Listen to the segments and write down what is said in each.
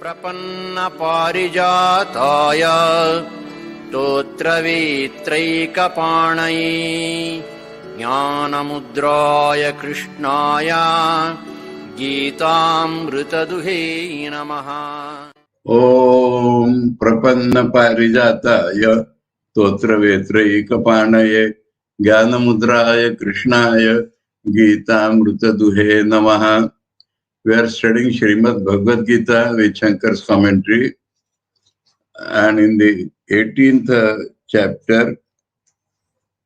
प्रपन्नपारिजाताय स्तोत्रवेत्रैकपाणये ज्ञानमुद्राय कृष्णाय गीतामृतदुहे नमः। ओम प्रपन्नपारिजाताय स्तोत्रवेत्रैकपाणये ज्ञानमुद्राय कृष्णाय गीतामृतदुहे नमः. We are studying Srimad Bhagavad Gita with Shankar's commentary, and in the 18th chapter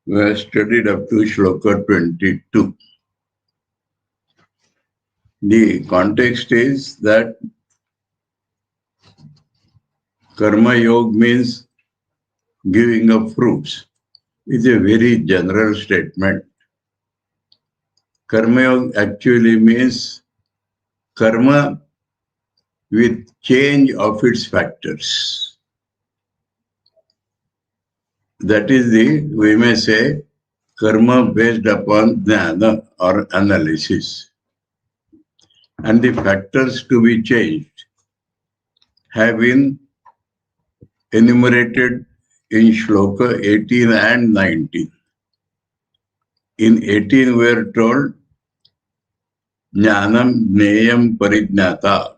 we have studied up to Shloka 22. The context is that Karma Yoga means giving up fruits. It's a very general statement. Karma Yoga actually means karma with change of its factors. That is we may say, karma based upon jnana or analysis. And the factors to be changed have been enumerated in Shloka 18 and 19. In 18 we are told, Jnanam Jneyam Parijnata.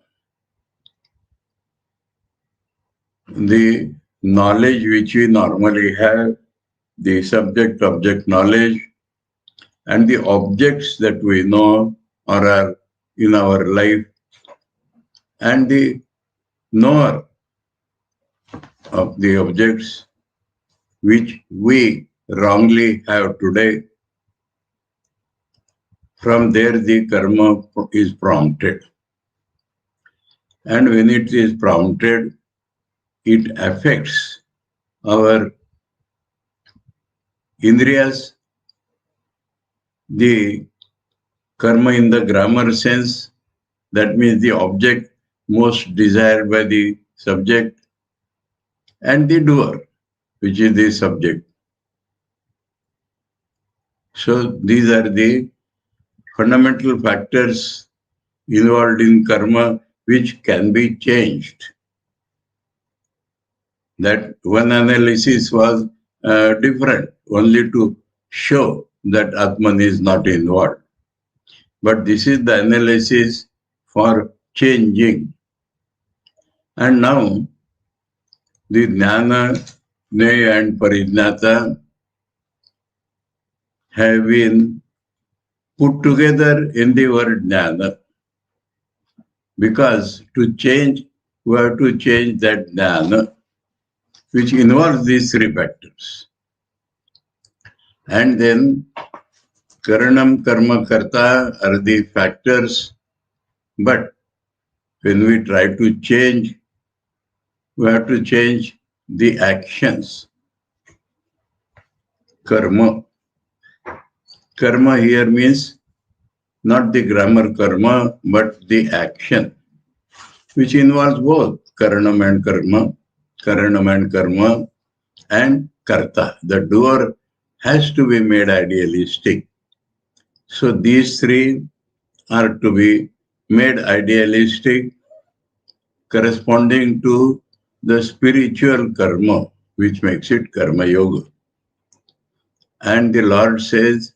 The knowledge which we normally have, the subject-object knowledge, and the objects that we know or are in our life, and the knower of the objects which we wrongly have today. From there the karma is prompted. And when it is prompted, it affects our indriyas, the karma in the grammar sense, that means the object most desired by the subject, and the doer, which is the subject. So these are the fundamental factors involved in karma which can be changed. That one analysis was different, only to show that Atman is not involved. But this is the analysis for changing. And now, the Jnana, Jnaya and Parijnata have been put together in the word Jnana. Because to change, we have to change that Jnana, which involves these three factors. And then Karanam, Karma, Karta are the factors, but when we try to change, we have to change the actions. Karma. Karma here means not the grammar karma, but the action, which involves both Karanam and Karma, and Karta. The doer has to be made idealistic. So these three are to be made idealistic, corresponding to the spiritual karma, which makes it Karma Yoga. And the Lord says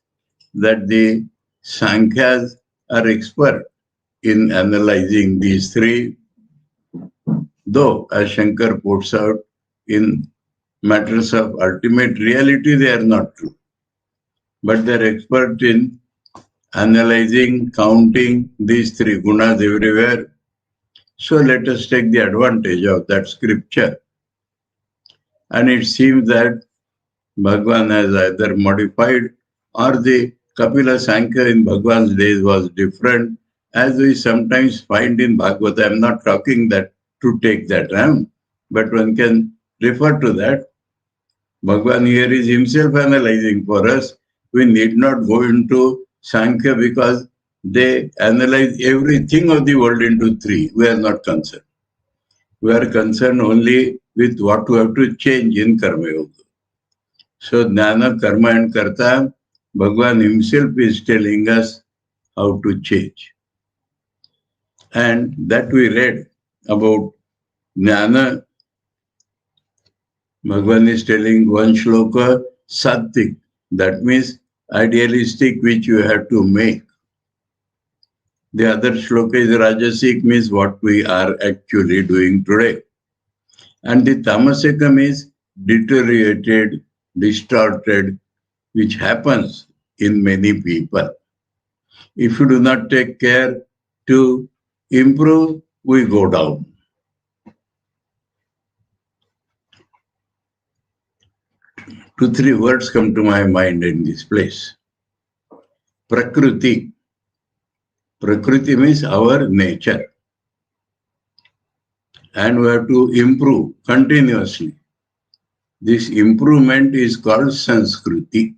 that the Sankhyas are expert in analyzing these three, though, as Shankar puts out, in matters of ultimate reality, they are not true. But they are expert in analyzing, counting these three gunas everywhere. So let us take the advantage of that scripture. And it seems that Bhagavan has either modified, or the Kapila Sankhya in Bhagavan's days was different, as we sometimes find in Bhagavata. I am not talking that to take that, but one can refer to that. Bhagavan here is himself analyzing for us. We need not go into Sankhya because they analyze everything of the world into three. We are not concerned. We are concerned only with what we have to change in Karma Yoga. So Jnana, Karma and Karta, Bhagavan himself is telling us how to change. And that we read about Jnana, Bhagavan is telling one shloka, Sattik. That means idealistic, which you have to make. The other shloka is Rajasic, means what we are actually doing today. And the Tamasikam is deteriorated, distorted, which happens in many people. If you do not take care to improve, we go down. Two, three words come to my mind in this place. Prakriti. Prakriti means our nature. And we have to improve continuously. This improvement is called Sanskriti.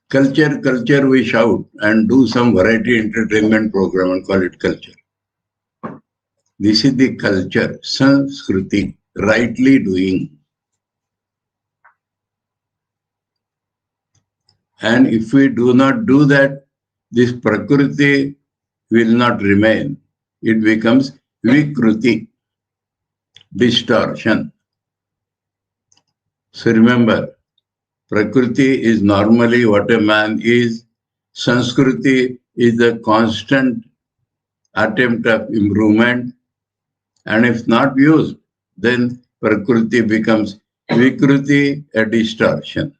Culture, we shout and do some variety entertainment program and call it culture. This is the culture, Sanskriti, rightly doing. And if we do not do that, this Prakriti will not remain. It becomes Vikruti, distortion. So remember, Prakriti is normally what a man is. Sanskriti is the constant attempt of improvement. And if not used, then Prakriti becomes Vikruti, a distortion.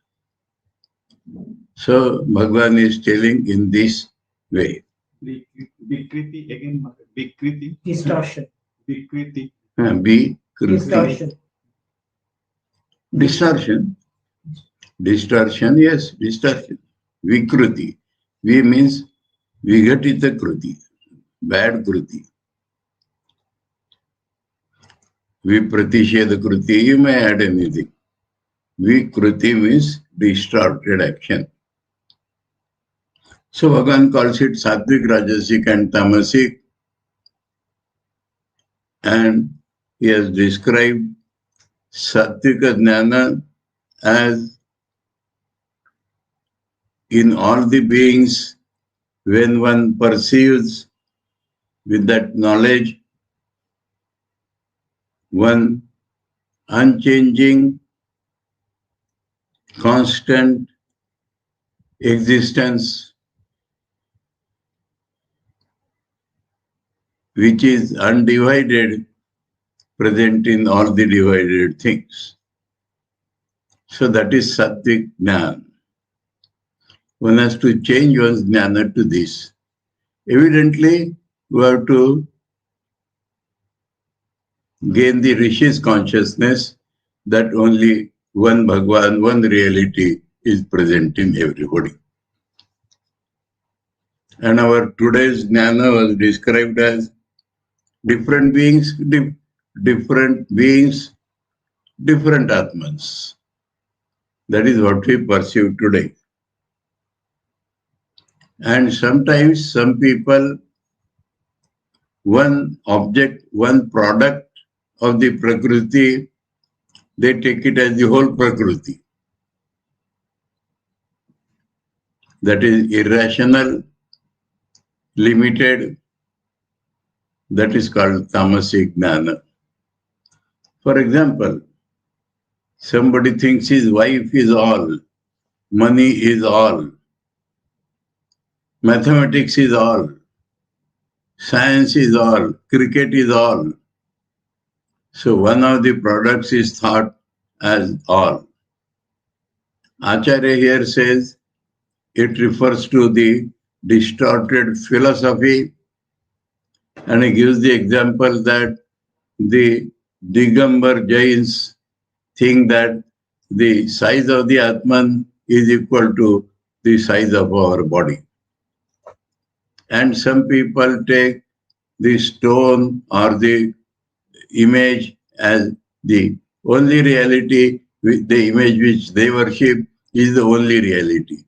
So Bhagavan is telling in this way. Vikriti again, Vikriti. Distortion. Vikriti. Distortion. Distortion. Distortion, yes, distortion. Vikruti. V means Vigatita Kruti, bad Kruti. Vipratisheda Kruti, you may add anything. Vikruti means distorted action. So Bhagavan calls it Sattvic, Rajasic and Tamasic. And he has described Sattvika Jnana as in all the beings, when one perceives with that knowledge one unchanging, constant existence which is undivided, present in all the divided things. So that is Sattvic Jnana. One has to change one's jnana to this. Evidently, we have to gain the Rishi's consciousness that only one Bhagwan, one reality is present in everybody. And our today's jnana was described as different beings, different Atmans. That is what we perceive today. And sometimes some people, one object, one product of the Prakriti, they take it as the whole Prakriti. That is irrational, limited. That is called Tamasic Jnana. For example, somebody thinks his wife is all, money is all, mathematics is all, science is all, cricket is all. So one of the products is thought as all. Acharya here says it refers to the distorted philosophy, and he gives the example that the Digambar Jains think that the size of the Atman is equal to the size of our body. And some people take the stone or the image as the only reality, the image which they worship is the only reality.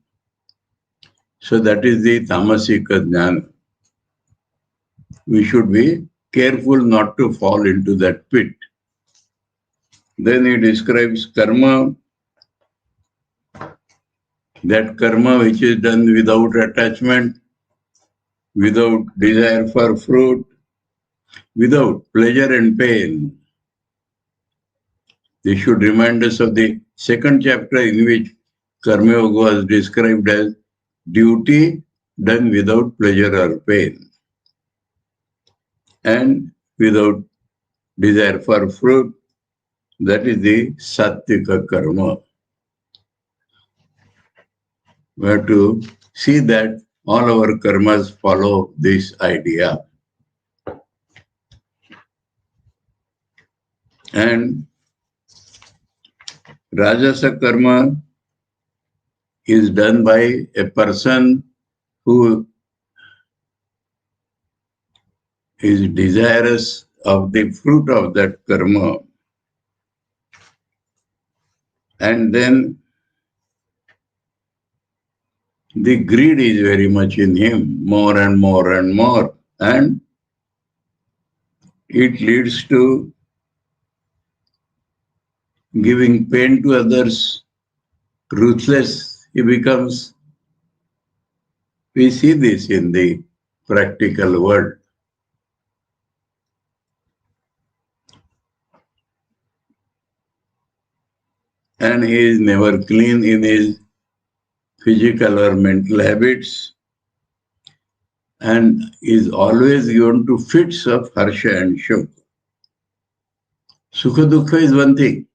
So that is the Tamasika Jnana. We should be careful not to fall into that pit. Then he describes karma, that karma which is done without attachment, without desire for fruit, without pleasure and pain. This should remind us of the second chapter in which Karma Yoga was described as duty done without pleasure or pain and without desire for fruit. That is the Sattvika Karma. We have to see that all our karmas follow this idea. And Rajasa Karma is done by a person who is desirous of the fruit of that karma. And then the greed is very much in him, more and more and more. And it leads to giving pain to others, ruthless he becomes. We see this in the practical world. And he is never clean in his physical or mental habits and is always given to fits of harsha and shoka. Sukha dukkha is one thing.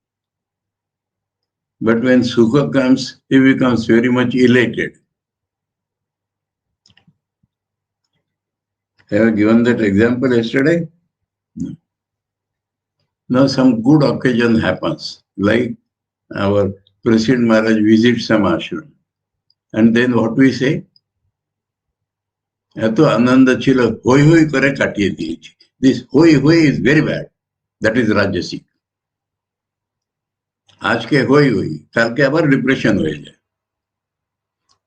But when sukha comes, he becomes very much elated. Have I given that example yesterday? No. Now some good occasion happens, like our President Maharaj visits some ashram. And then what we say? Eto ananda chila hoi hoi kare katiye diyechi. This hoi hoi is very bad. That is Rajasic. आज के होई हुई कल के आबार depression हो जाए.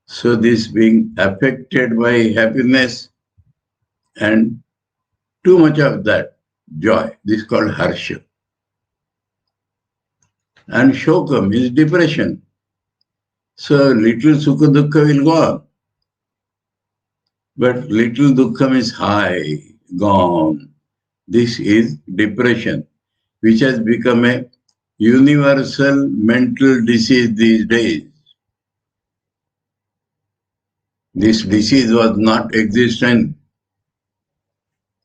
So this being affected by happiness and too much of that joy, this is called harsha. And shokam is depression. So little sukha dukkha will go on. But little dukkham is high, gone. This is depression, which has become a universal mental disease these days. This disease was not existent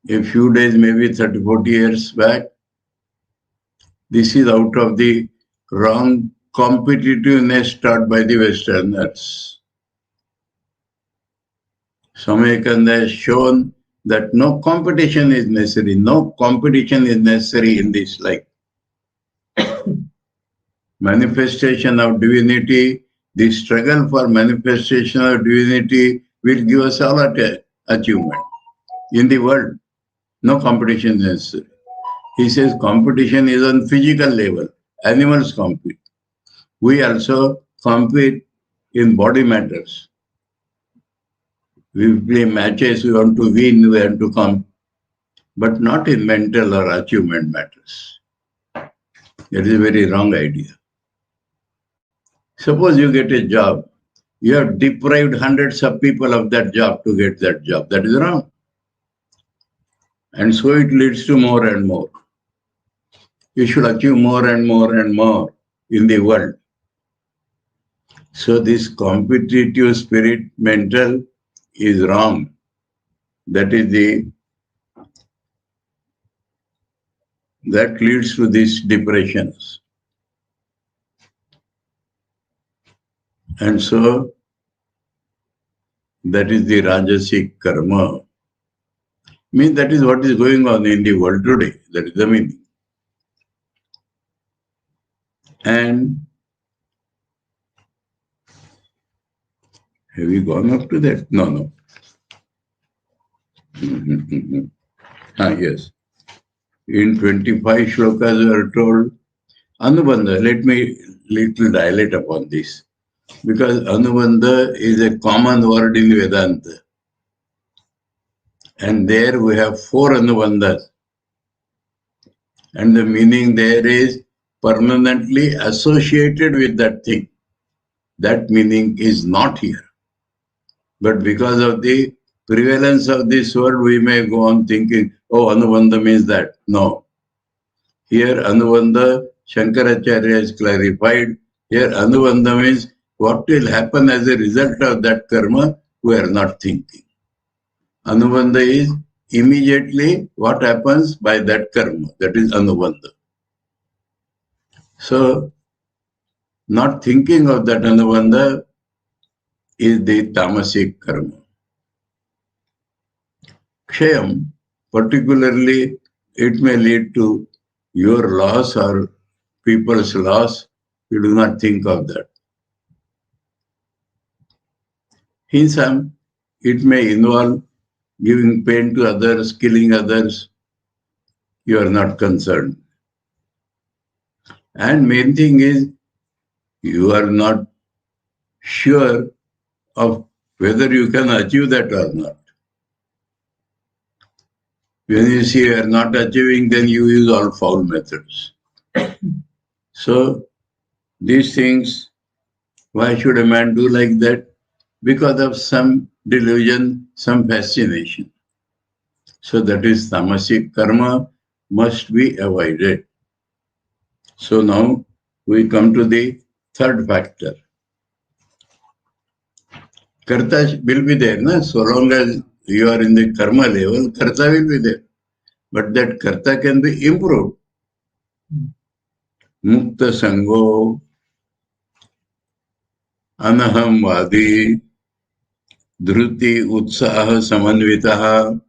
a few days, maybe 30, 40 years back. This is out of the wrong competitiveness taught by the Westerners. Swami Vivekananda has shown that no competition is necessary. No competition is necessary in this life. Manifestation of divinity, the struggle for manifestation of divinity will give us all achievement. In the world, no competition is necessary. He says competition is on physical level. Animals compete. We also compete in body matters. We play matches, we want to win, we want to come, but not in mental or achievement matters. That is a very wrong idea. Suppose you get a job, you have deprived hundreds of people of that job to get that job. That is wrong. And so it leads to more and more. You should achieve more and more and more in the world. So this competitive spirit, mental, is wrong. That leads to these depressions. And so that is the Rajasic karma. Means that is what is going on in the world today. That is the meaning. And have we gone up to that? No. Yes. In 25 shlokas we are told, Anubandha, let me little dilate upon this. Because Anubandha is a common word in Vedanta. And there we have 4 Anubandhas. And the meaning there is permanently associated with that thing. That meaning is not here. But because of the prevalence of this word, we may go on thinking, oh, Anubandha means that. No. Here, Anubandha, Shankaracharya has clarified. Here, Anubandha means what will happen as a result of that karma, we are not thinking. Anubandha is immediately what happens by that karma. That is Anubandha. So, not thinking of that Anubandha is the tamasic karma. Kshayam, particularly, it may lead to your loss or people's loss. You do not think of that. Hinsam, it may involve giving pain to others, killing others. You are not concerned. And main thing is, you are not sure of whether you can achieve that or not. When you see you are not achieving, then you use all foul methods. So, these things, why should a man do like that? Because of some delusion, some fascination. So that is tamasic karma must be avoided. So now we come to the third factor. Karta will be there, na? So long as you are in the karma level, karta will be there. But that karta can be improved. Mukta sango, anaham vadi, dhruti utsaha samanvitaha,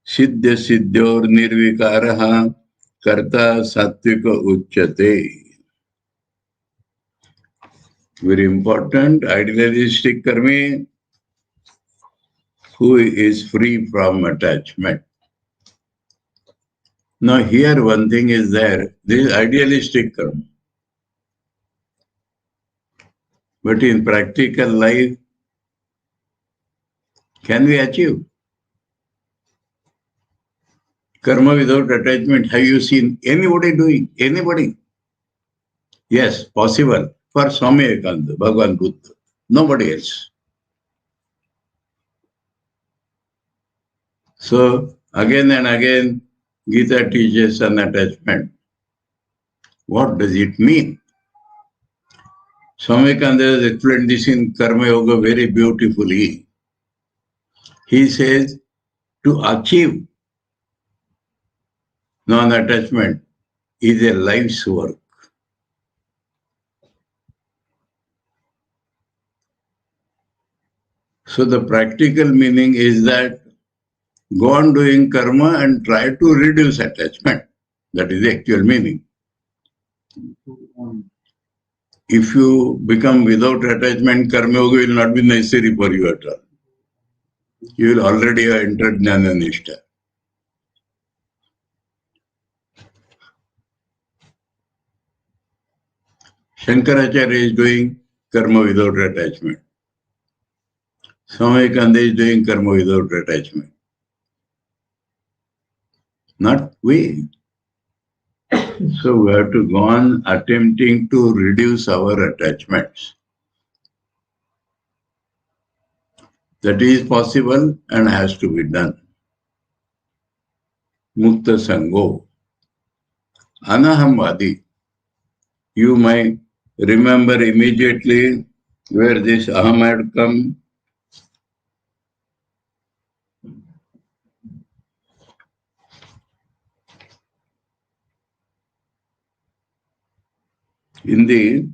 siddha siddhyor nirvikaraha, karta sattvika uchyate. Very important, idealistic karmi, who is free from attachment. Now here one thing is there, this is idealistic karma. But in practical life, can we achieve? Karma without attachment, have you seen anybody doing? Anybody? Yes, possible. For Swami Vivekananda, Bhagavan Buddha. Nobody else. So, again and again, Gita teaches an attachment. What does it mean? Swami Vivekananda has explained this in Karma Yoga very beautifully. He says, to achieve non-attachment is a life's work. So the practical meaning is that go on doing karma and try to reduce attachment. That is the actual meaning. If you become without attachment, karma yoga will not be necessary for you at all. You will already have entered Jnana Nishtha. Shankaracharya is doing karma without attachment. Swami Vivekananda is doing karma without attachment. Not we. So we have to go on attempting to reduce our attachments. That is possible and has to be done. Mukta Sango. Anahamvadi. You might remember immediately where this aham had come. In the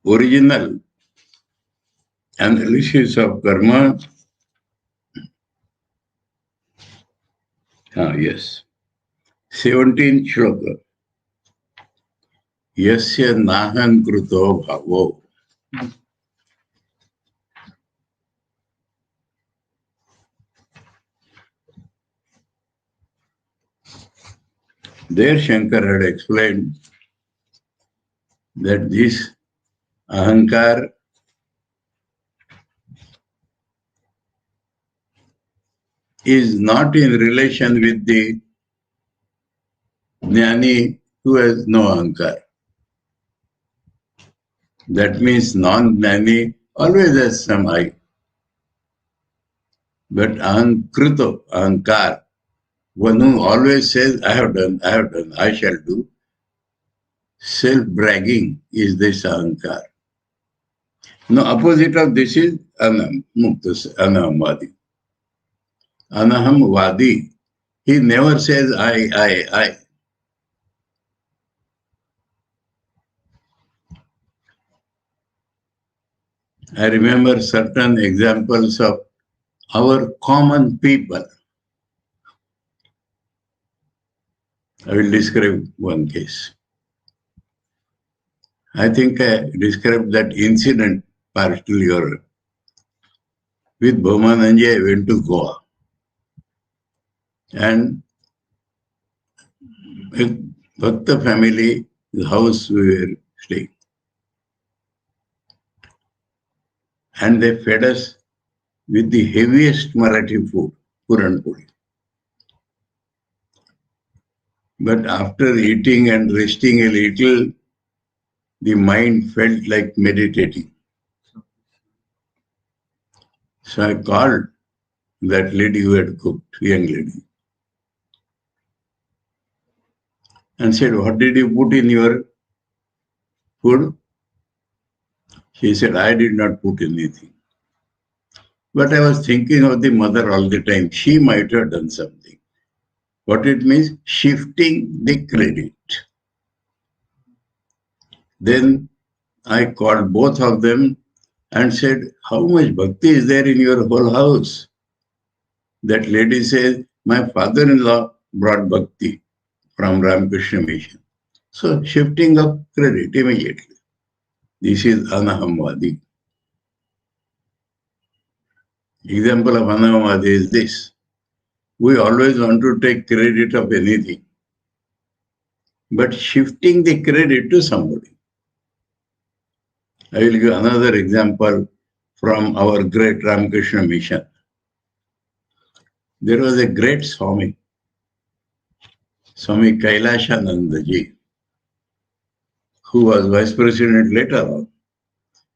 original analysis of karma, yes, 17th shloka. Yasya nahan kruto bhavo. There Shankar had explained that this ahankar is not in relation with the jnani who has no ahankar. That means non-jnani always has some I. But ahankrito, ahankar, one who always says, I have done, I shall do. Self-bragging is this ahankar. Now, opposite of this is anahamvadi. Anahamvadi, he never says I. I remember certain examples of our common people. I will describe one case. I think I described that incident partially earlier. With Bhaumananji, I went to Goa. And with Bhakta family, the house we were staying. And they fed us with the heaviest Marathi food, Puran Puri. But after eating and resting a little, the mind felt like meditating. So I called that lady who had cooked, young lady, and said, what did you put in your food? She said, I did not put anything. But I was thinking of the mother all the time. She might have done something. What it means? Shifting the credit. Then I called both of them and said, how much bhakti is there in your whole house? That lady says, my father-in-law brought bhakti from Ramakrishna Mission. So shifting of credit immediately. This is anahamvadi. Example of anahamvadi is this. We always want to take credit of anything, but shifting the credit to somebody. I will give another example from our great Ramakrishna Mission. There was a great Swami, Swami Kailashanandaji, who was vice president later on,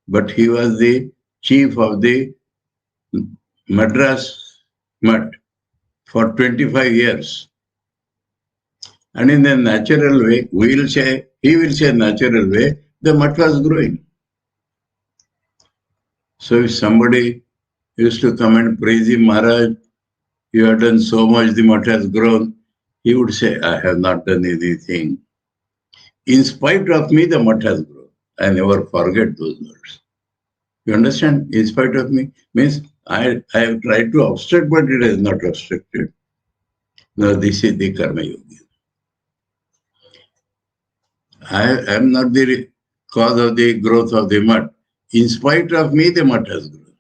but he was the chief of the Madras Mutt for 25 years. And in a natural way, he will say natural way, the mutt was growing. So if somebody used to come and praise him, Maharaj, you have done so much, the mutt has grown, he would say, I have not done anything. In spite of me, the mutt has grown. I never forget those words. You understand? In spite of me means I have tried to obstruct, but it has not obstructed. Now this is the Karma Yogi. I am not the cause of the growth of the mutt. In spite of me, the mutt has grown.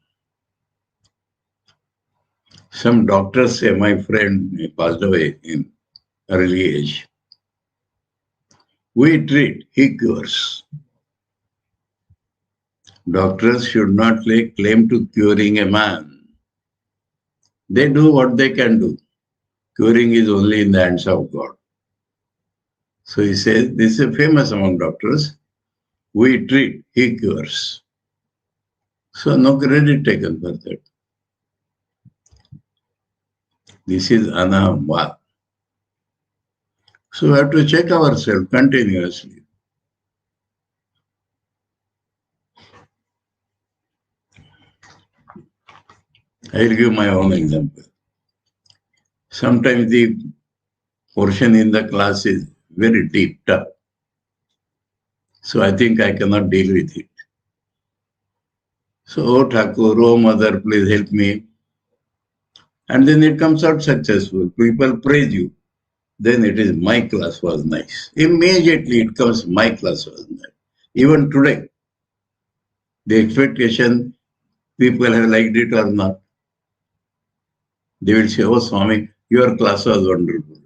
Some doctors say, my friend passed away in early age. We treat, he cures. Doctors should not lay claim to curing a man. They do what they can do. Curing is only in the hands of God. So he says, this is famous among doctors. We treat, he cures. So no credit taken for that. This is anahamvad. So we have to check ourselves continuously. I will give my own example. Sometimes the portion in the class is very deep, tough. So I think I cannot deal with it. So, oh Thakur, oh Mother, please help me. And then it comes out successful. People praise you. Then it is my class was nice. Immediately it comes my class was nice. Even today, the expectation, people have liked it or not. They will say, oh Swami, your class was wonderful.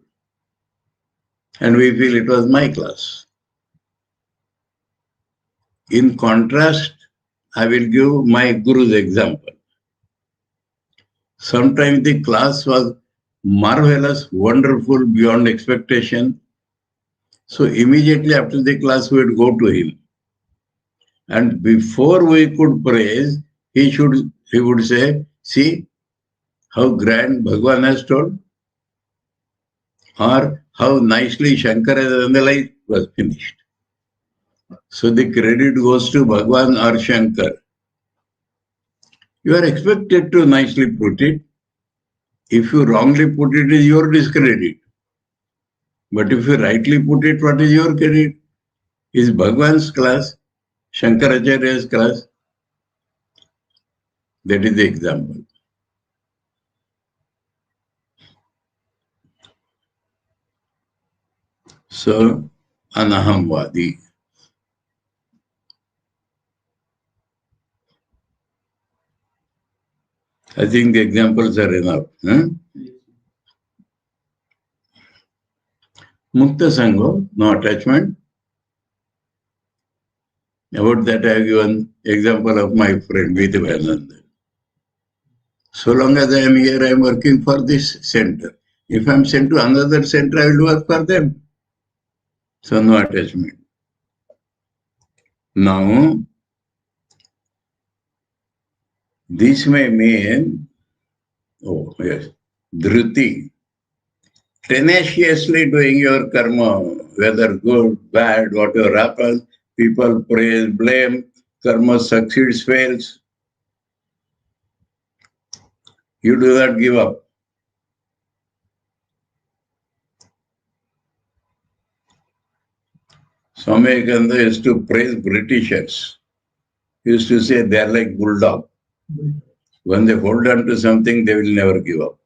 And we feel it was my class. In contrast, I will give my Guru's example. Sometimes the class was marvelous, wonderful, beyond expectation. So immediately after the class, we would go to him. And before we could praise, he would say, see, how grand Bhagwan has told, or how nicely Shankar has analyzed, was finished. So the credit goes to Bhagwan or Shankar. You are expected to nicely put it. If you wrongly put it, it is your discredit. But if you rightly put it, what is your credit? Is Bhagwan's class, Shankaracharya's class. That is the example. So, anahamvadi. I think the examples are enough. Huh? Mukta Sangha, no attachment. About that, I have given example of my friend Vidyavananda. So long as I am here, I am working for this center. If I am sent to another center, I will work for them. So no attachment. Now, this may mean, oh yes, dhruti, tenaciously doing your karma, whether good, bad, whatever happens, people praise, blame, karma succeeds, fails. You do not give up. Swami Vivekananda used to praise Britishers. He used to say they are like bulldog. When they hold on to something, they will never give up.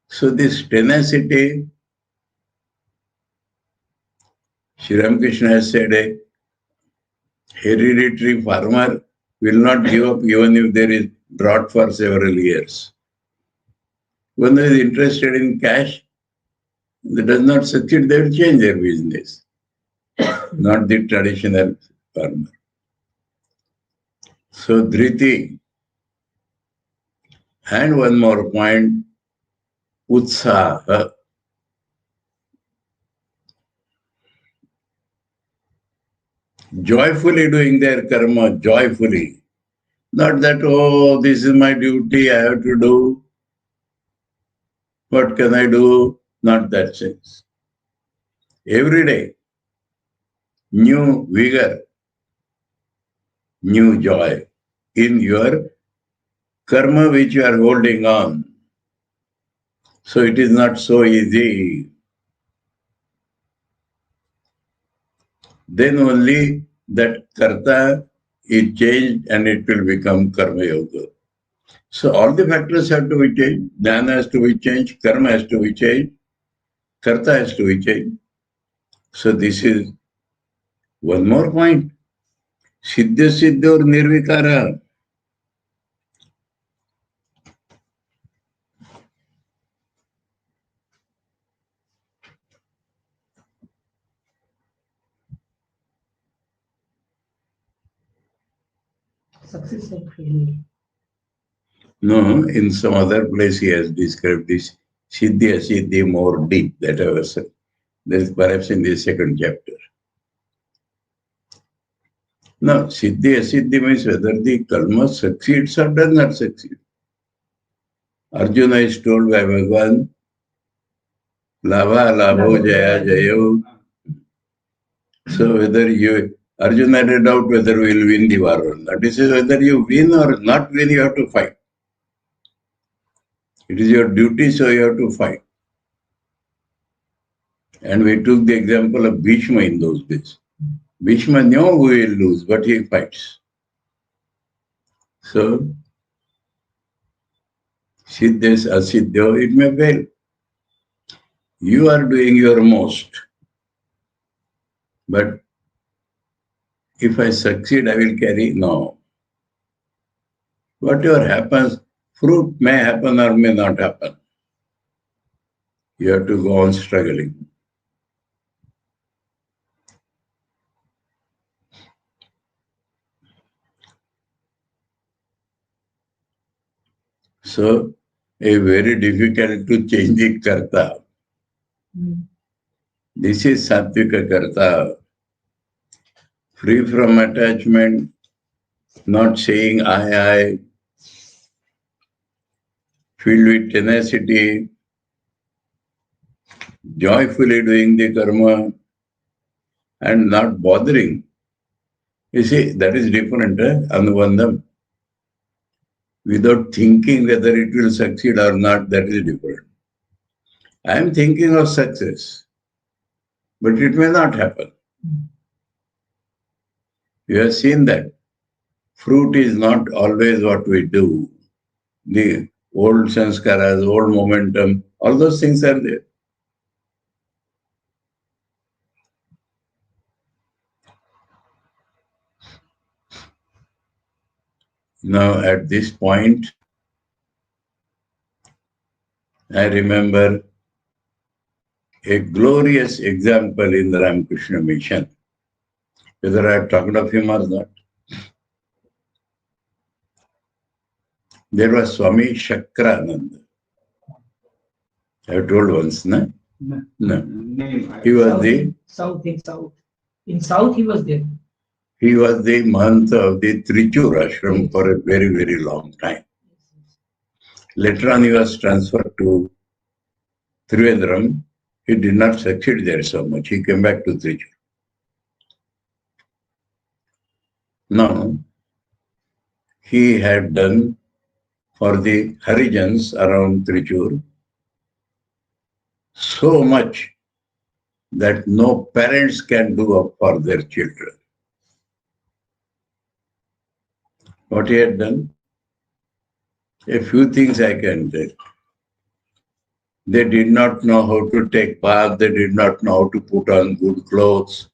So this tenacity, Sri Ramakrishna has said, a hereditary farmer will not give up even if there is drought for several years. When they is interested in cash, they does not succeed, they will change their business. Not the traditional farmer. So dhriti. And one more point, utsaha. Joyfully doing their karma, joyfully. Not that, oh, this is my duty, I have to do. What can I do? Not that sense. Every day, new vigor, new joy in your karma which you are holding on. So it is not so easy. Then only that karta is changed and it will become karma yoga. So all the factors have to be changed. Jnana has to be changed, karma has to be changed, karta has to be changed. So this is one more point. Siddha Siddha or Nirvikara. Success and failure. No, in some other place he has described this Siddhi Asiddhi more deep. That I was saying. That is perhaps in the second chapter. Now, Siddhi Asiddhi means whether the karma succeeds or does not succeed. Arjuna is told by Bhagavan, Labha Labho Jaya Jayo. So whether you, Arjuna had a doubt whether we will win the war or not. This is whether you win or not win, you have to fight. It is your duty, so you have to fight. And we took the example of Bhishma in those days. Bhishma knew we will lose, but he fights. So, Siddhas Asiddhyo, it may fail. You are doing your most. But if I succeed, I will carry. No. Whatever happens, fruit may happen or may not happen. You have to go on struggling. So, a very difficult to change the karta. This is Sattvika karta. Free from attachment, not saying I, filled with tenacity, joyfully doing the karma and not bothering. You see, that is different, Anubandham. Without thinking whether it will succeed or not, that is different. I am thinking of success, but it may not happen. You have seen that. Fruit is not always what we do. The old sanskaras, old momentum, all those things are there. Now, at this point, I remember a glorious example in the Ramakrishna mission. Whether I have talked of him or not. There was Swami Shakrananda. I have told once, no? No. No. Name. He was the South. In South, he was there. He was the month of the Trichur ashram for a very, very long time. Later on, he was transferred to Trivandrum. He did not succeed there so much. He came back to Trichur. Now, he had done for the Harijans around Trichur so much that no parents can do up for their children. What he had done? A few things I can tell. They did not know how to take bath. They did not know how to put on good clothes.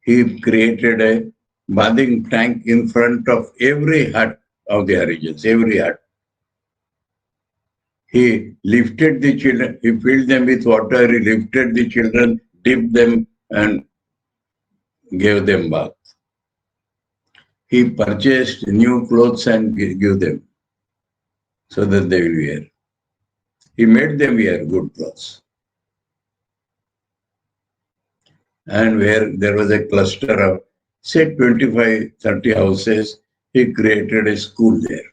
He created a bathing tank in front of every hut of the Harijans, every hut. He lifted the children, he filled them with water, he lifted the children, dipped them and gave them bath. He purchased new clothes and gave them so that they will wear. He made them wear good clothes. And where there was a cluster of, say, 25, 30 houses, he created a school there.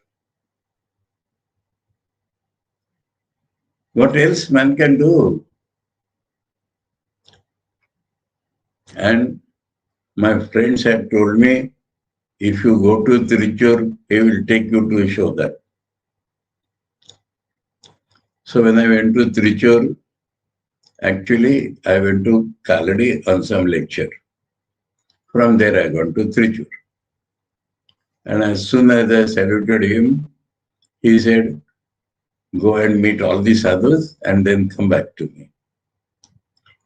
What else man can do? And my friends had told me, if you go to Trichur, he will take you to show that. So when I went to Trichur, actually I went to Kaladi on some lecture. From there I went to Trichur. And as soon as I saluted him, he said, go and meet all the sadhus and then come back to me.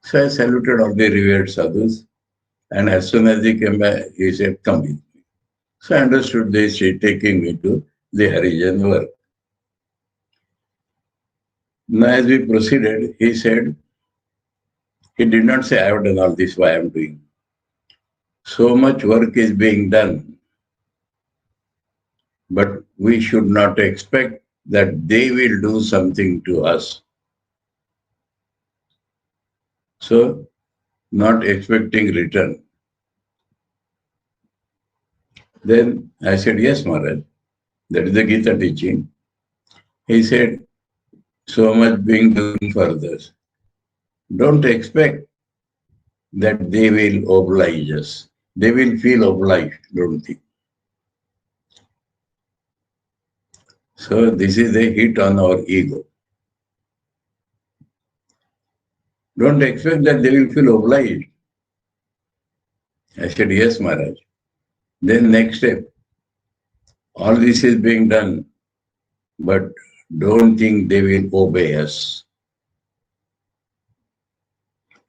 So I saluted all the revered sadhus. And as soon as he came back, he said, come with me. So I understood this, he taking me to the Harijan work. Now as we proceeded, he said, he did not say, I have done all this, why I am doing. So much work is being done, but we should not expect that they will do something to us. So, not expecting return. Then I said, yes, Maharaj, that is the Gita teaching. He said, so much being done for others. Don't expect that they will oblige us. They will feel obliged, don't think. So this is a hit on our ego. Don't expect that they will feel obliged. I said, yes, Maharaj. Then next step, all this is being done, but don't think they will obey us.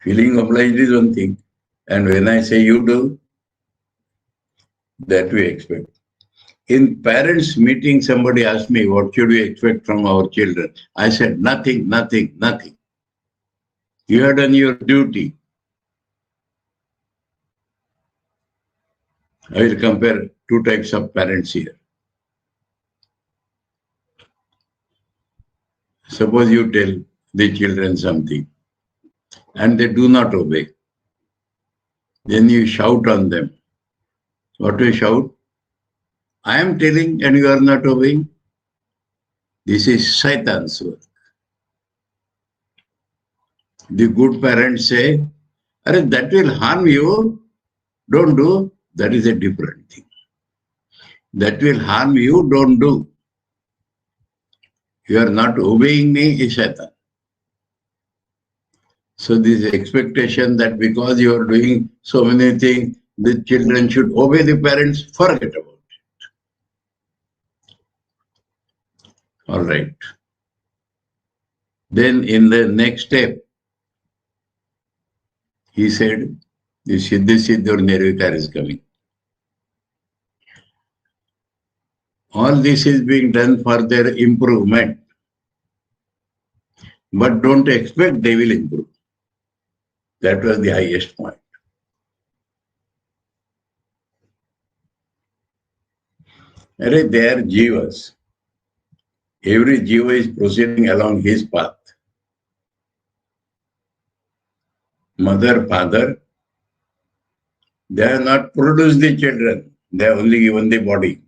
Feeling obliged is one thing. And when I say you do, that we expect. In parents' meeting, somebody asked me, what should we expect from our children? I said, nothing, nothing, nothing. You have done your duty. I will compare two types of parents here. Suppose you tell the children something and they do not obey. Then you shout on them. What do you shout? I am telling and you are not obeying. This is Shaitan's work. The good parents say, that will harm you, don't do. That is a different thing. That will harm you, don't do. You are not obeying me, is Shaitan. So this expectation that because you are doing so many things, the children should obey the parents, forget about it. All right. Then in the next step, he said, the Siddhi Siddhur Nirvikar is coming. All this is being done for their improvement. But don't expect they will improve. That was the highest point. They are jivas. Every jiva is proceeding along his path. Mother, father, they have not produced the children. They have only given the body.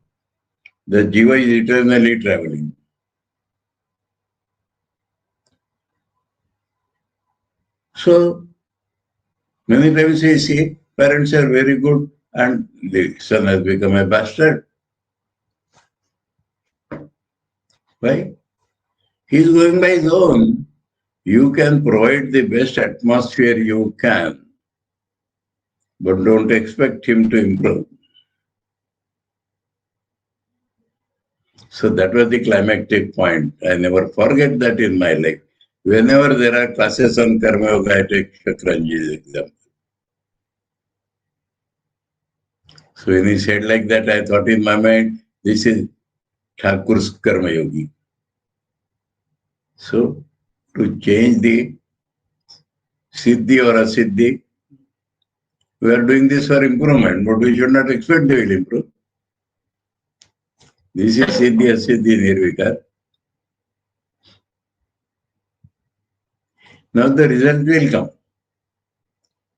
The jiva is eternally traveling. So, many times we see parents are very good and the son has become a bastard. Why? He is going by his own. You can provide the best atmosphere you can, but don't expect him to improve. So that was the climactic point. I never forget that in my life. Whenever there are classes on Karma Yoga, I take Shakranji's example. So when he said like that, I thought in my mind, this is Thakur's Karma Yogi. So to change the Siddhi or Asiddhi, we are doing this for improvement, but we should not expect they will improve. This is Siddhi Asiddhi Nirvikar. Now the result will come.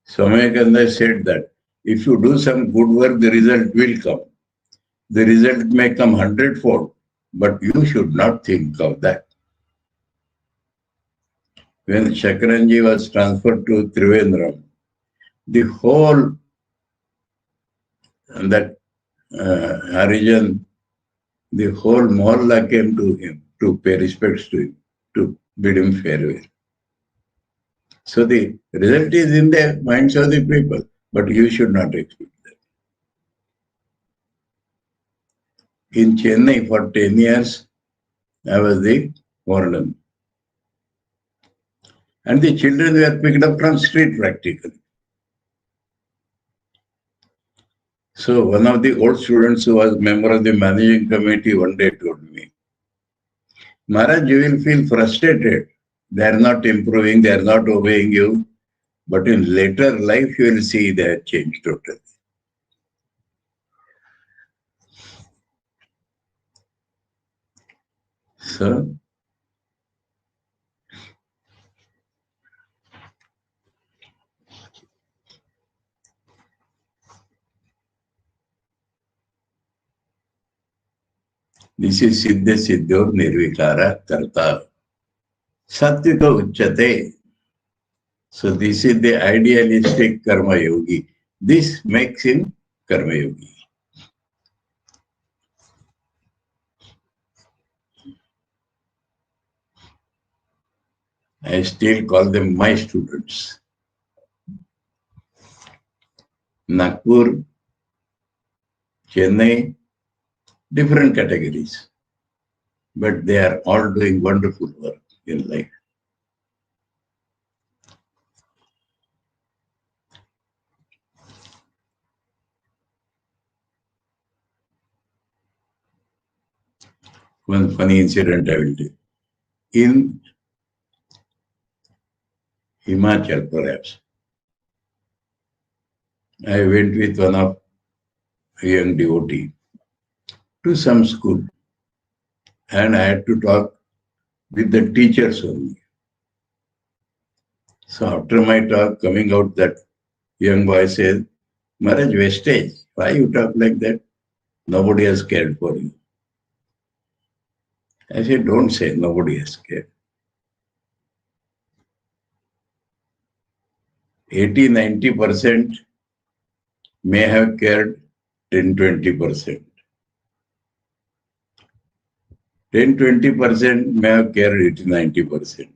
Swamakanda said that if you do some good work, the result will come. The result may come 100-fold, but you should not think of that. When Shakranji was transferred to Trivandrum, the whole Harijan, the whole mohalla came to him to pay respects to him, to bid him farewell. So the result is in the minds of the people, but you should not expect that. In Chennai for 10 years, I was the warden. And the children were picked up from street practically. So one of the old students who was member of the managing committee one day told me, Maharaj, you will feel frustrated. They are not improving, they are not obeying you. But in later life, you will see they have changed totally. So, this is Siddha Siddhyor Nirvikara Karta. Satvika Uchate. So this is the idealistic Karma Yogi. This makes him Karma Yogi. I still call them my students. Nagpur, Chennai, different categories. But they are all doing wonderful work in life. One funny incident I will tell. In Himachal, perhaps, I went with one of a young devotee to some school, and I had to talk with the teachers only. So after my talk, coming out, that young boy says, Maharaj, wastage. Why you talk like that? Nobody has cared for you. I said, don't say nobody has cared. 80-90% may have cared 10-20%. 10-20% may have cared 80-90%.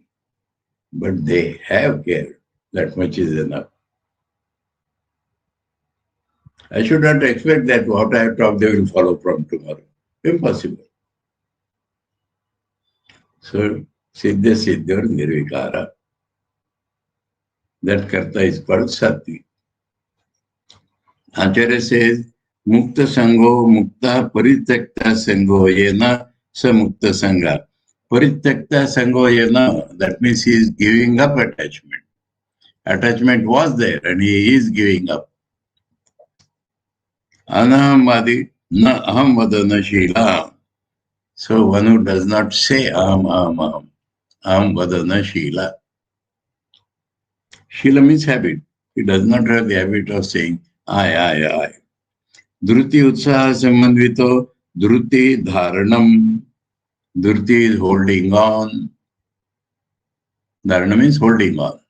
But they have cared. That much is enough. I should not expect that what I have talked they will follow from tomorrow. Impossible. So, Siddha Siddhar Nirvikara. That karta is called Sati. Acharya says, Mukta Sangho Mukta Parityakta Sangho Yena Sa Mukta Sangha. Parityakta Sangho Yena, that means he is giving up attachment. Attachment was there and he is giving up. Anahamadi na aham vadana shila. So one who does not say aham vadana shila. Shila means habit. He does not have the habit of saying I. Dhruti utsaha samandvito, dhruti dharanam. Dhruti is holding on. Dharana means holding on.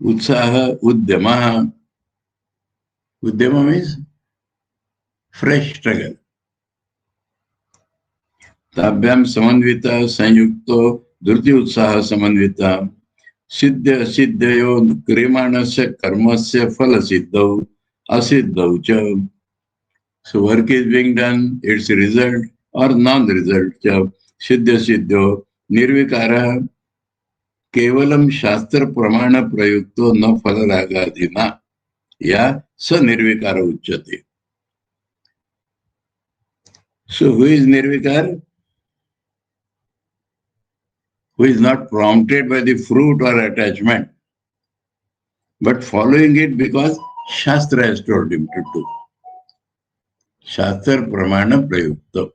Utsaha udyamaha. Udyama means fresh struggle. Tabhyam samandvita sanyukto dhruti utsaha samandvita siddha siddhayo krimanasya karmasya phala siddhau asiddhau cha. So work is being done, its result or non-result cha siddha siddho nirvikara kevalam shastra pramana prayukto na phala ragadina ya sa nirvikara uchyate. So who is nirvikar? Who is not prompted by the fruit or attachment, but following it because Shastra has told him to do. Shastra Pramana Prayukta.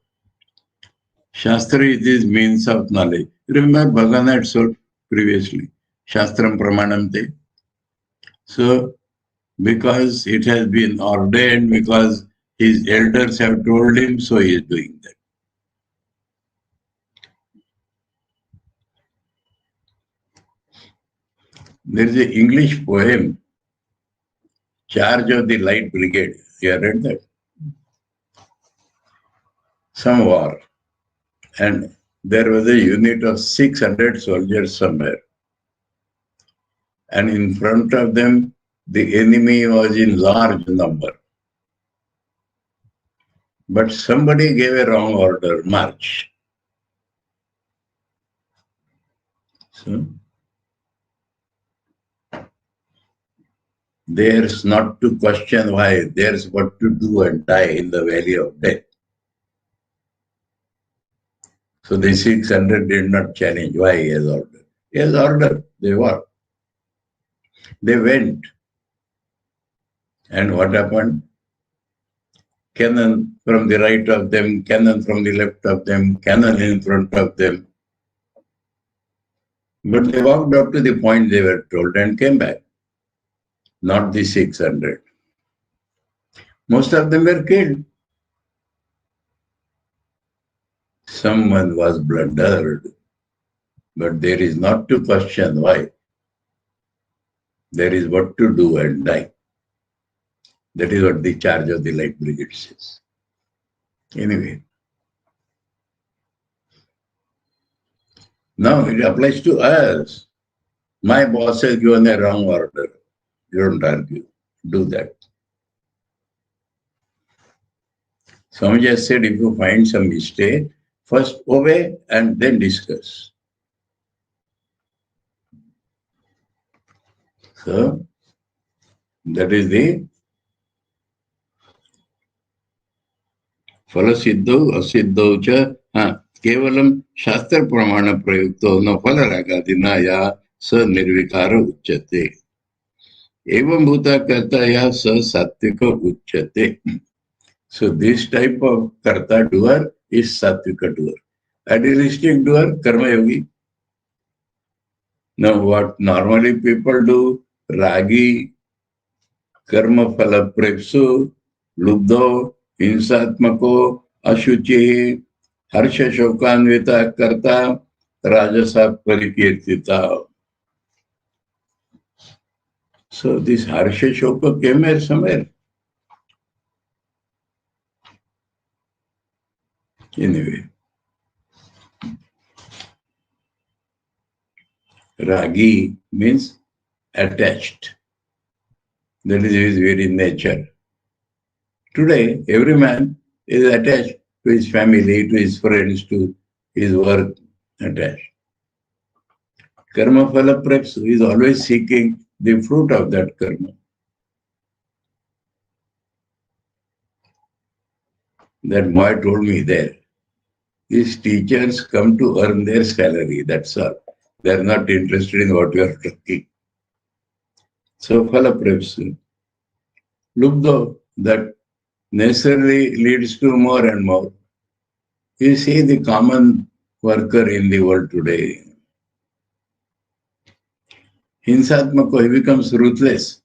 Shastra is this means of knowledge. Remember Bhagavan had told previously, Shastram Pramanam Te. So, because it has been ordained, because his elders have told him, so he is doing that. There is an English poem, Charge of the Light Brigade. You have read that? Some war. And there was a unit of 600 soldiers somewhere. And in front of them, the enemy was in large number. But somebody gave a wrong order, march. So, there's not to question why, there's what to do and die in the valley of death. So the 600 did not challenge why he has ordered. He has ordered, they were. They went. And what happened? Cannon from the right of them, cannon from the left of them, cannon in front of them. But they walked up to the point they were told and came back. Not the 600. Most of them were killed. Someone was blundered, but there is not to question why. There is what to do and die. That is what the Charge of the Light Brigade says. Anyway, now it applies to us. My boss has given a wrong order. You don't argue. Do that. Swamiji has said if you find some mistake, first obey and then discuss. So, that is the phala siddhau asiddhau cha kevalam shastra pramana prayukto na phala ragadina ya sa nirvikara uchyate. Evam bhuta karta ya sa sattvika uchyate. So this type of karta doer is sattvika doer. Idealistic doer, karma yogi. Now what normally people do, ragi, karma phala prepsu, lubdho, hinsatmako, Ashuchi Harsha Shokanvita Karta Rajasa Parikirtita. So this Harsha Shoka came here somewhere. Anyway. Ragi means attached. That is his very nature. Today, every man is attached to his family, to his friends, to his work, attached. Karma phala prapsu is always seeking the fruit of that karma. That Moy told me there. These teachers come to earn their salary, that's all. They are not interested in what you are talking. So phala prapsu. Look though, that necessarily leads to more and more. You see the common worker in the world today. Hinsatmako, he becomes ruthless.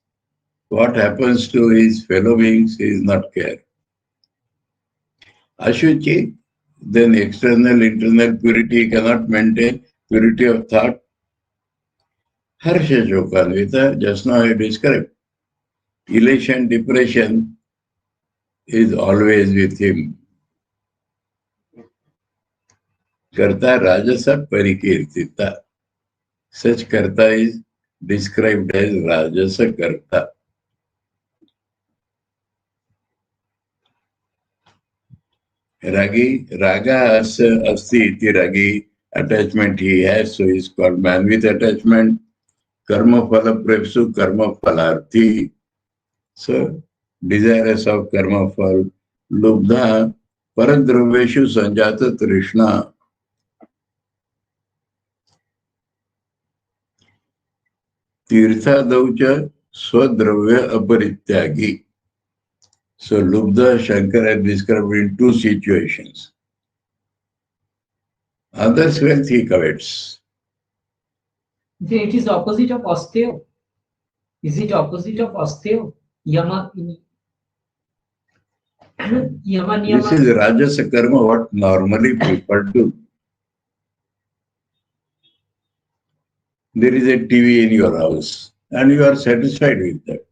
What happens to his fellow beings, he is not care. Ashuchi, then external, internal purity cannot maintain purity of thought. Harsha Shokanvita, just now I described. Elation, depression is always with him. Karta Rajasa Parikirtita. Such Karta is described as Rajasa Karta. Ragi, Raga Asti iti Ragi, attachment he has, so he is called man with attachment. Karma Phala Prepsu, Karma Phalarthi. So, desirous of Karma Phal. Lubdha, Paradraveshu Sanjata Trishna. Tirtha Daucha Swadravya Aparityagi. So Lubdha Shankara has described in two situations. Others wealth he covets. It is opposite of osteo. Is it opposite of osteo? Yama, Yama This Niyama. is Rajasa Karma, what normally people do. There is a TV in your house and you are satisfied with that.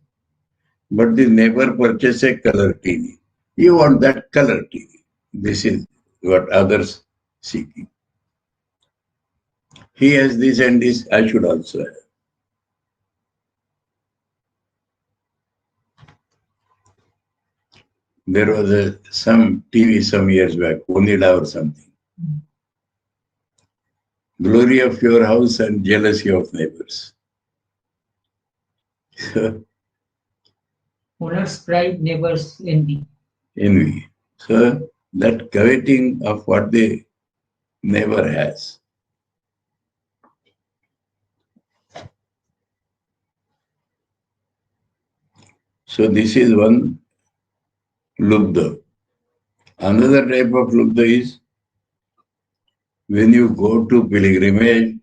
But the neighbor purchases a color TV. You want that color TV. This is what others seeking. He has this and this, I should also have. There was some TV some years back, Onida or something. Glory of your house and jealousy of neighbors. Owner's pride, neighbor's envy. Envy. So that coveting of what the neighbor has. So this is one lubdha. Another type of lubdha is when you go to pilgrimage,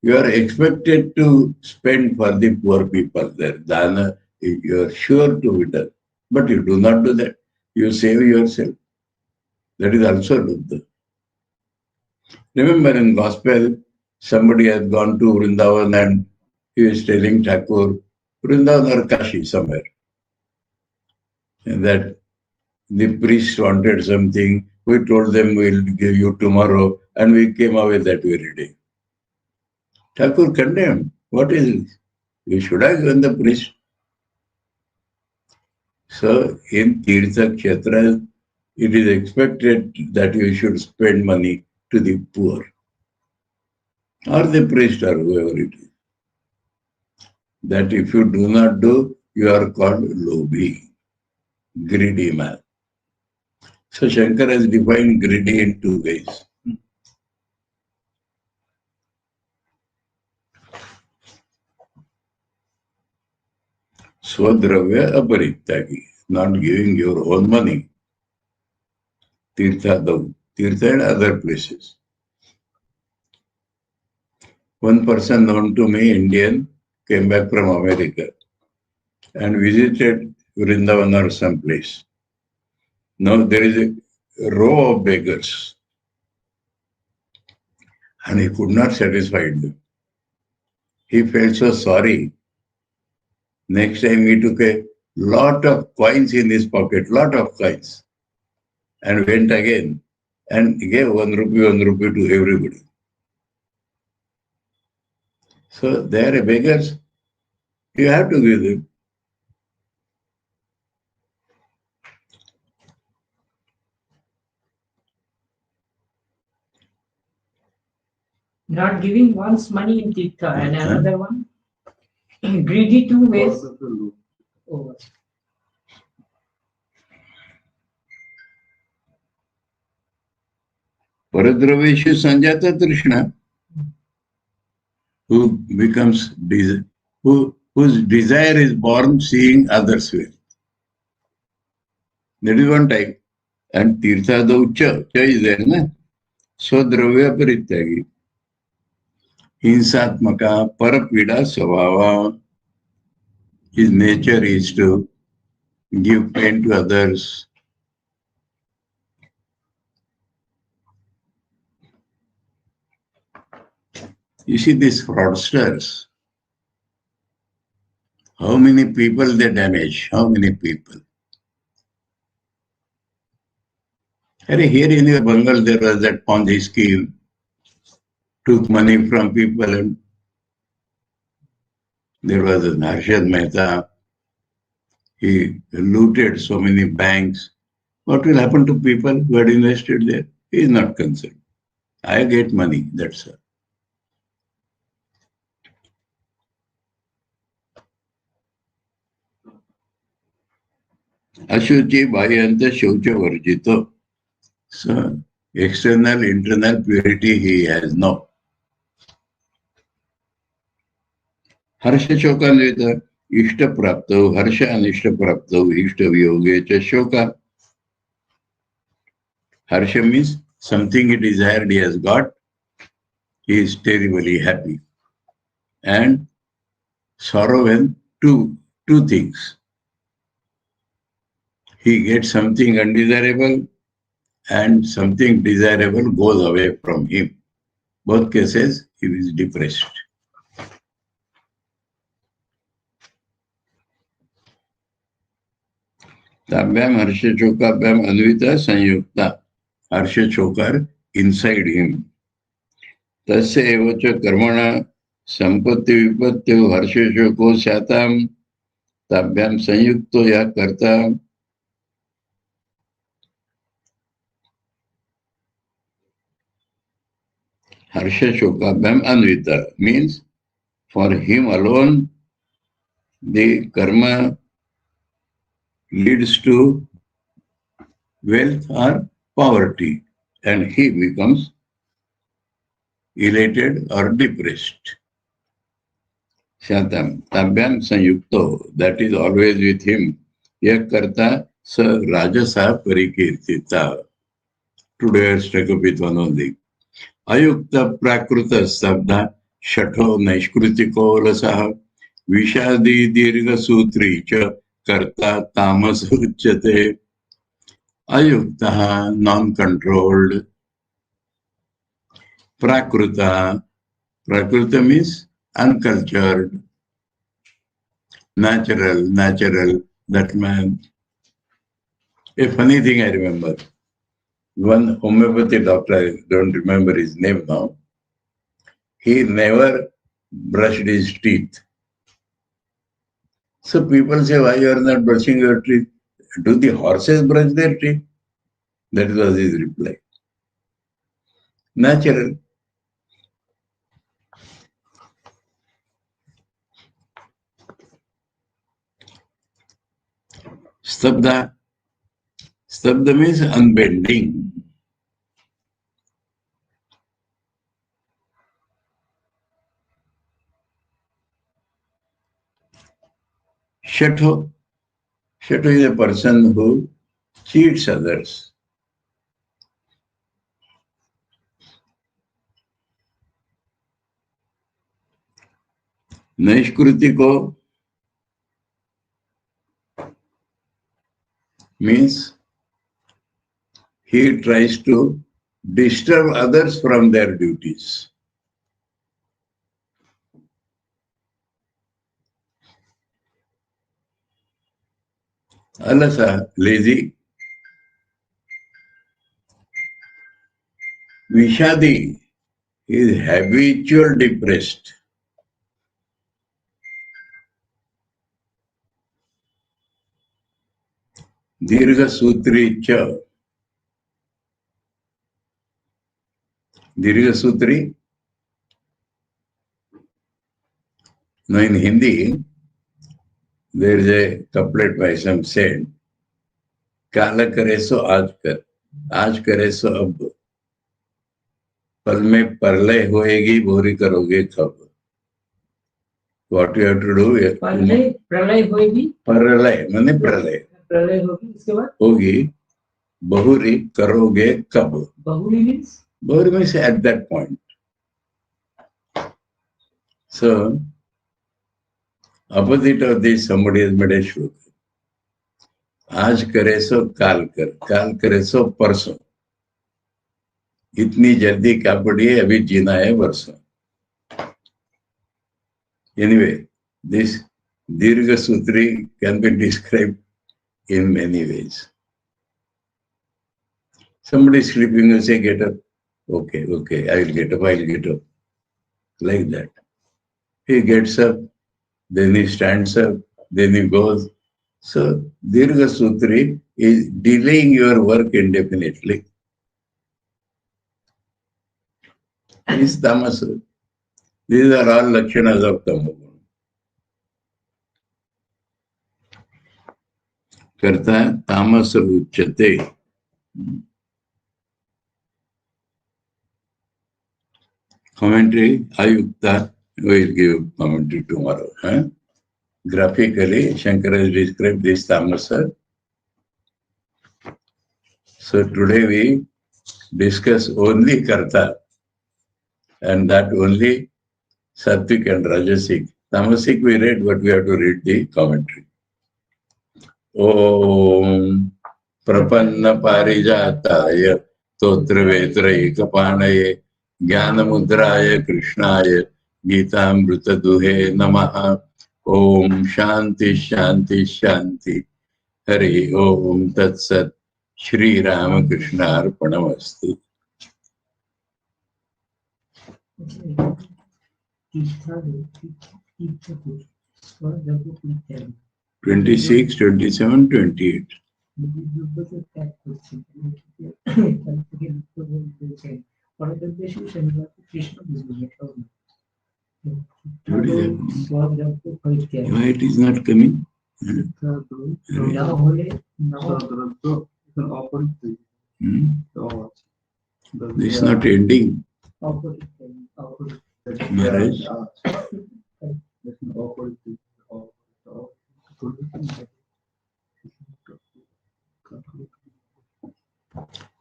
you are expected to spend for the poor people there. Dana, you are sure to be done. But you do not do that. You save yourself. That is also lubdha. Remember in gospel, somebody has gone to Vrindavan and he is telling Thakur, Vrindavan or Kashi somewhere. And that the priest wanted something, we told them we'll give you tomorrow, and we came away that very day. Thakur condemned. What is this? You should have given the priest. So in Tirtha Kshetra, it is expected that you should spend money to the poor, or the priest or whoever it is. That if you do not do, you are called lobhi, greedy man. So Shankara has defined greedy in two ways. Swadravya aparityagi, not giving your own money. Tirtha and other places. One person known to me, Indian, came back from America and visited Vrindavan or some place. Now there is a row of beggars, and he could not satisfy them. He felt so sorry. Next time he took a lot of coins in his pocket, lot of coins, and went again and gave 1 rupee to everybody. So they are beggars. You have to give them. Not giving one's money in tirtha and Okay. another one greedy two ways. Cause of the loop. Oh, Paradraveshu Sanjata Trishna, who becomes whose desire is born seeing others well. That is one type. And Tirthadau Cha is there, na? Swadravya Parityagi. Hinsatmaka Parapida Svabhava. His nature is to give pain to others. You see these fraudsters, how many people they damage, how many people. Here in the Bengal there was that Ponzi scheme, took money from people, and there was a Harshad Mehta, he looted so many banks. What will happen to people who had invested there? He is not concerned. I get money, that's all. Ashuchi Bhayanta Shaucha Varjito. So, external, internal purity he has no. Harsha Shokanvita, Ishta Prapto, Harsha Anishta Prapto, Ishta Vyoge Cha Shoka. Harsha means something he desired he has got, he is terribly happy. And sorrow when two things. He gets something undesirable and something desirable goes away from him. Both cases, he is depressed. Tabyam Harsha Chokabhyam Anvita Sanyukta. Harsha Chokar inside him. Tasya evacha karmana sampatti vipatyo harsha shoko shatam. Tabyam Sanyukto ya karta. Harsha Shokabhyam Anvita means for him alone the karma leads to wealth or poverty and he becomes elated or depressed. Shatam, Tabyam Sanyukto, that is always with him. Yakarta sa Rajasa Parikirtita. Today I struck up with one only. Ayukta Prakruta Sabda Shatho Naishkrutiko Rasaha Vishadi Dirga Sutri Cha Karta Tamas Uchate. Ayukta, non-controlled. Prakruta. Prakruta means uncultured. Natural. That man. A funny thing I remember. One homeopathy doctor, I don't remember his name now. He never brushed his teeth. So people say, why you are not brushing your teeth? Do the horses brush their teeth? That was his reply. Natural. Stabda. Stabda means unbending. Shatho. Shatho is a person who cheats others. Naishkrutiko means he tries to disturb others from their duties. Alasa, lazy. Vishadi is habitual depressed. Dirgha Sutri cha. Dirgha Sutri. Now in Hindi, there is a couplet by some said, काला करे सो आज करे सो अब, पल में परलय होएगी भोरी करोगे कब. What you have to do? प्रलय होएगी. परलय माने प्रलय. प्रलय होगी, इसके बाद होगी, बहुरी करोगे कब. बहुरी means? Bahuri means at that point. So, opposite of this, somebody has made a shloka. आज करे सो काल करे सो परसों. इतनी जल्दी क्या पड़ी है, अभी जीना है वर्षों. Anyway, this Dirgha Sutri can be described in many ways. Somebody is sleeping, you say, get up. Okay, I will get up. Like that. He gets up, then he stands up, then he goes. So, Dirgha Sutri is delaying your work indefinitely. Is tamasa. These are all lakshanas of tamoguna. Karta tamasa uchyate. Commentary, Ayukta, we will give commentary tomorrow. Huh? Graphically, Shankara has described this tamasa. So today we discuss only karta, and that only sattvic and rajasic. Tamasic we read, but we have to read the commentary. Om Prapanna Parijataya Totra Vetra Ekapanaye Jnanamudraya Krishnaya Gitamrita Duhe Namaha. Om Shanti Shanti Shanti. Hari Om Tat Sat. Shri Ramakrishna Arpanamastu. 26, 27, 28. Why it is not coming? This is not ending. Maharaj.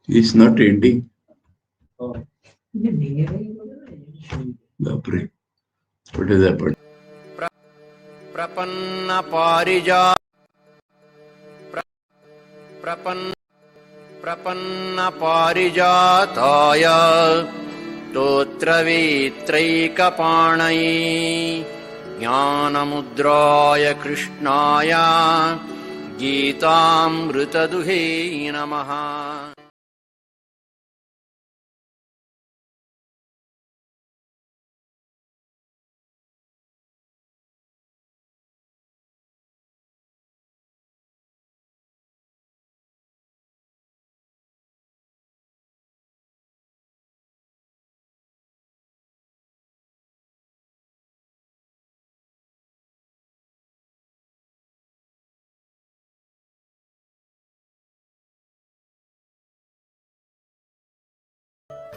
It's not ending. Bapre. What is happened? Prapanna parijataya totra vitraikapanaye jnanamudraya krishnaya gitamritaduhe namaha.